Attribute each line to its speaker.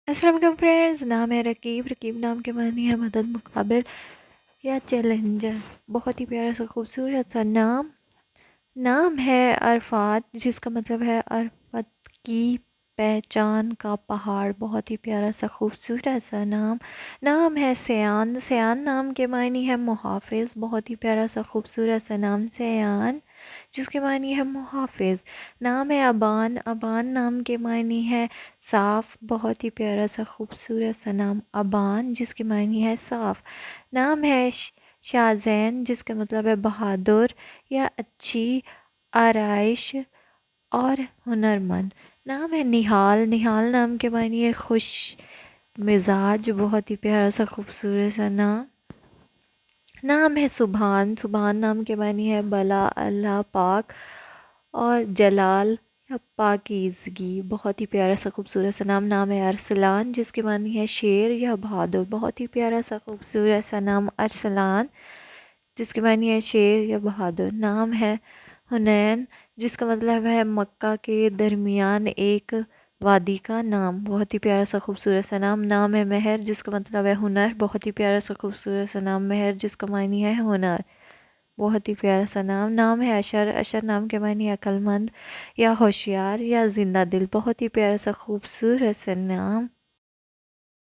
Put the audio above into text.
Speaker 1: السلام علیکم فرینڈز، نام ہے رقیب۔ رقیب نام کے معنی ہے مدد، مقابل یا چیلنجر۔ بہت ہی پیارا سا خوبصورت سا نام نام ہے عرفات، جس کا مطلب ہے عرفت کی پہچان کا پہاڑ۔ بہت ہی پیارا سا خوبصورت سا نام ہے سیان۔ سیان نام کے معنی ہے محافظ۔ بہت ہی پیارا سا خوبصورت سا نام سیان، جس کے معنی ہے محافظ۔ نام ہے ابان۔ ابان نام کے معنی ہے صاف۔ بہت ہی پیارا سا خوبصورت سا نام ابان، جس کے معنی ہے صاف۔ نام ہے شازین، جس کا مطلب ہے بہادر یا اچھی آرائش اور ہنرمند۔ نام ہے نہال۔ نہال نام کے معنی ہے خوش مزاج۔ بہت ہی پیارا سا خوبصورت سا نام ہے سبحان۔ سبحان نام کے معنی ہے بلا، اللہ پاک اور جلال یا پاکیزگی۔ بہت ہی پیارا سا خوبصورت سا نام ہے ارسلان، جس کے معنی ہے شیر یا بہادر۔ بہت ہی پیارا سا خوبصورت سا نام ارسلان، جس کے معنی ہے شیر یا بہادر۔ نام ہے حنین، جس کا مطلب ہے مکہ کے درمیان ایک وادی کا نام۔ بہت ہی پیارا سا خوبصورت سا نام ہے مہر، جس کا مطلب ہے ہنر۔ بہت ہی پیارا سا خوبصورت سا نام مہر، جس کا معنی ہے ہنر۔ بہت ہی پیارا سا نام ہے اشر۔ اشر نام کے معنی عقل مند یا ہوشیار یا زندہ دل۔ بہت ہی پیارا سا خوبصورت سا